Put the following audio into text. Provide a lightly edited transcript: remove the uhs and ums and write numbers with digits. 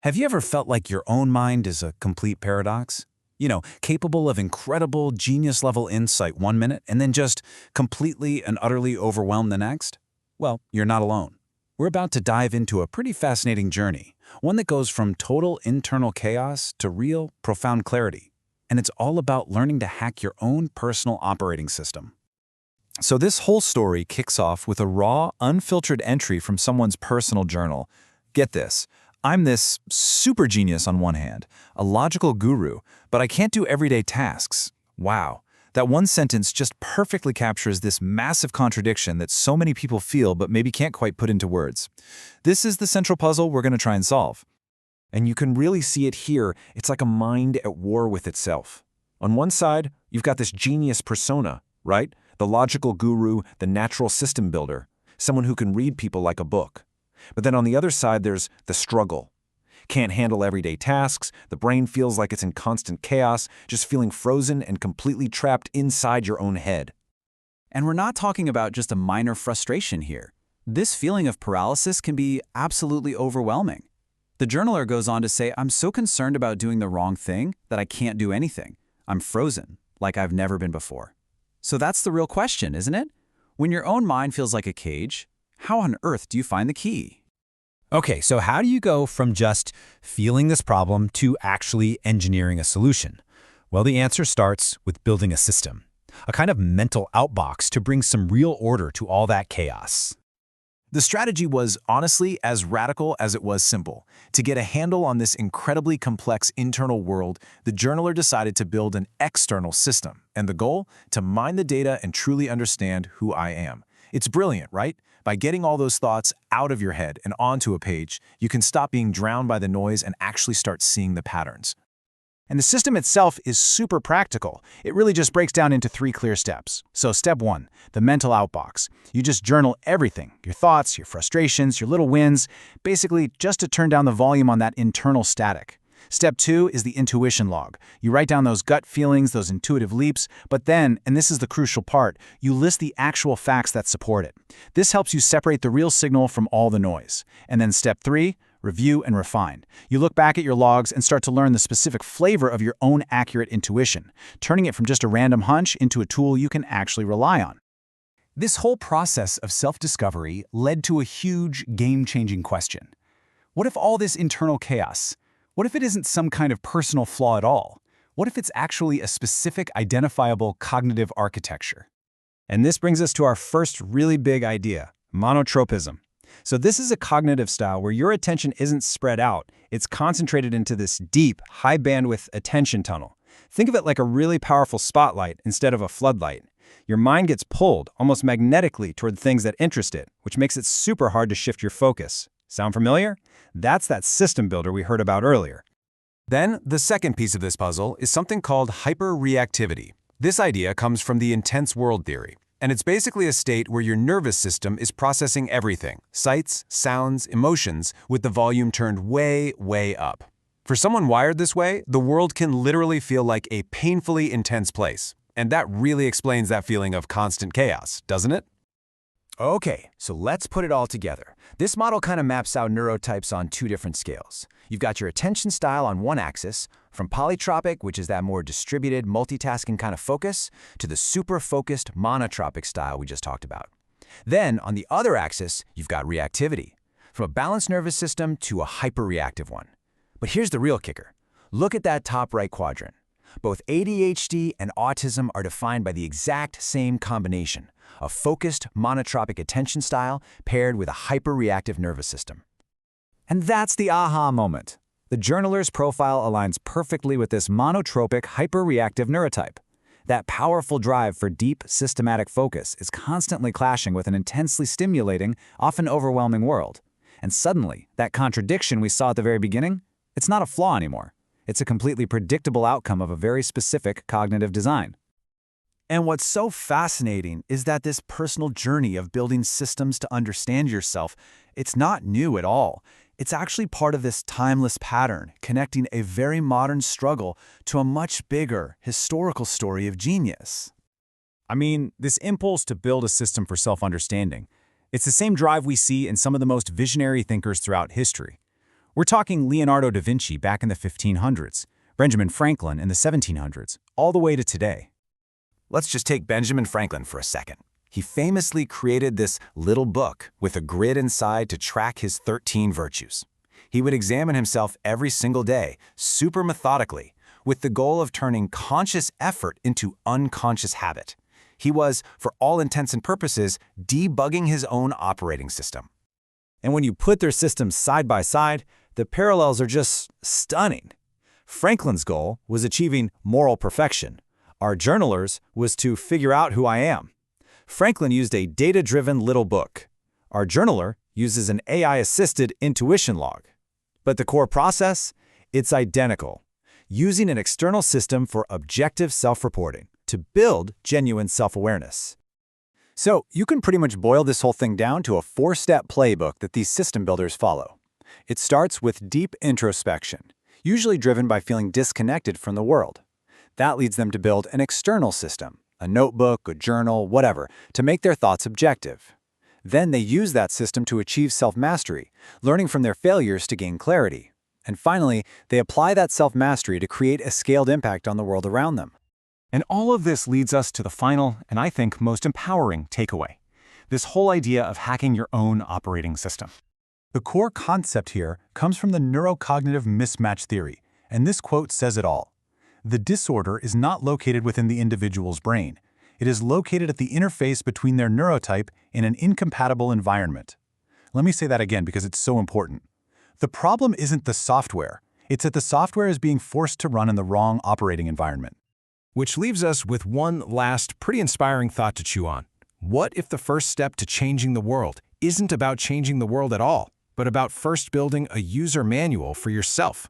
Have you ever felt like your own mind is a complete paradox? Capable of incredible genius-level insight one minute and then just completely and utterly overwhelmed the next? Well, you're not alone. We're about to dive into a pretty fascinating journey, one that goes from total internal chaos to real, profound clarity. And it's all about learning to hack your own personal operating system. So this whole story kicks off with a raw, unfiltered entry from someone's personal journal. Get this. I'm this super genius on one hand, a logical guru, but I can't do everyday tasks. Wow. That one sentence just perfectly captures this massive contradiction that so many people feel but maybe can't quite put into words. This is the central puzzle we're going to try and solve. And you can really see it here. It's like a mind at war with itself. On one side, you've got this genius persona, right? The logical guru, the natural system builder, someone who can read people like a book. But then on the other side, there's the struggle. Can't handle everyday tasks, the brain feels like it's in constant chaos, just feeling frozen and completely trapped inside your own head. And we're not talking about just a minor frustration here. This feeling of paralysis can be absolutely overwhelming. The journaler goes on to say, I'm so concerned about doing the wrong thing that I can't do anything. I'm frozen, like I've never been before. So that's the real question, isn't it? When your own mind feels like a cage, how on earth do you find the key? Okay, so how do you go from just feeling this problem to actually engineering a solution? Well, the answer starts with building a system, a kind of mental outbox to bring some real order to all that chaos. The strategy was honestly as radical as it was simple. To get a handle on this incredibly complex internal world, the journaler decided to build an external system. And the goal? To mine the data and truly understand who I am. It's brilliant, right? By getting all those thoughts out of your head and onto a page, you can stop being drowned by the noise and actually start seeing the patterns. And the system itself is super practical. It really just breaks down into 3 clear steps. So step 1, the mental outbox. You just journal everything, your thoughts, your frustrations, your little wins, basically just to turn down the volume on that internal static. Step 2 is the intuition log. You write down those gut feelings, those intuitive leaps, but then, and this is the crucial part, you list the actual facts that support it. This helps you separate the real signal from all the noise. And then step 3, review and refine. You look back at your logs and start to learn the specific flavor of your own accurate intuition, turning it from just a random hunch into a tool you can actually rely on. This whole process of self-discovery led to a huge, game-changing question. What if all this internal chaos, what if it isn't some kind of personal flaw at all? What if it's actually a specific, identifiable cognitive architecture? And this brings us to our first really big idea, monotropism. So this is a cognitive style where your attention isn't spread out. It's concentrated into this deep, high-bandwidth attention tunnel. Think of it like a really powerful spotlight instead of a floodlight. Your mind gets pulled almost magnetically toward things that interest it, which makes it super hard to shift your focus. Sound familiar? That's that system builder we heard about earlier. Then, the second piece of this puzzle is something called hyperreactivity. This idea comes from the intense world theory. And it's basically a state where your nervous system is processing everything, sights, sounds, emotions, with the volume turned way, way up. For someone wired this way, the world can literally feel like a painfully intense place. And that really explains that feeling of constant chaos, doesn't it? Okay, so let's put it all together. This model kind of maps out neurotypes on 2 different scales. You've got your attention style on one axis, from polytropic, which is that more distributed, multitasking kind of focus, to the super-focused monotropic style we just talked about. Then, on the other axis, you've got reactivity, from a balanced nervous system to a hyperreactive one. But here's the real kicker. Look at that top right quadrant. Both ADHD and autism are defined by the exact same combination, a focused monotropic attention style paired with a hyperreactive nervous system. And that's the aha moment. The journaler's profile aligns perfectly with this monotropic, hyperreactive neurotype. That powerful drive for deep, systematic focus is constantly clashing with an intensely stimulating, often overwhelming world. And suddenly, that contradiction we saw at the very beginning, it's not a flaw anymore. It's a completely predictable outcome of a very specific cognitive design. And what's so fascinating is that this personal journey of building systems to understand yourself, it's not new at all. It's actually part of this timeless pattern, connecting a very modern struggle to a much bigger historical story of genius. I mean, this impulse to build a system for self-understanding, it's the same drive we see in some of the most visionary thinkers throughout history. We're talking Leonardo da Vinci back in the 1500s, Benjamin Franklin in the 1700s, all the way to today. Let's just take Benjamin Franklin for a second. He famously created this little book with a grid inside to track his 13 virtues. He would examine himself every single day, super methodically, with the goal of turning conscious effort into unconscious habit. He was, for all intents and purposes, debugging his own operating system. And when you put their systems side by side, the parallels are just stunning. Franklin's goal was achieving moral perfection. Our journaler's was to figure out who I am. Franklin used a data-driven little book. Our journaler uses an AI-assisted intuition log. But the core process? It's identical, using an external system for objective self-reporting to build genuine self-awareness. So you can pretty much boil this whole thing down to a 4-step playbook that these system builders follow. It starts with deep introspection, usually driven by feeling disconnected from the world. That leads them to build an external system, a notebook, a journal, whatever, to make their thoughts objective. Then they use that system to achieve self-mastery, learning from their failures to gain clarity. And finally, they apply that self-mastery to create a scaled impact on the world around them. And all of this leads us to the final, and I think most empowering takeaway. This whole idea of hacking your own operating system. The core concept here comes from the neurocognitive mismatch theory, and this quote says it all. The disorder is not located within the individual's brain. It is located at the interface between their neurotype in an incompatible environment. Let me say that again because it's so important. The problem isn't the software. It's that the software is being forced to run in the wrong operating environment. Which leaves us with one last, pretty inspiring thought to chew on. What if the first step to changing the world isn't about changing the world at all, but about first building a user manual for yourself?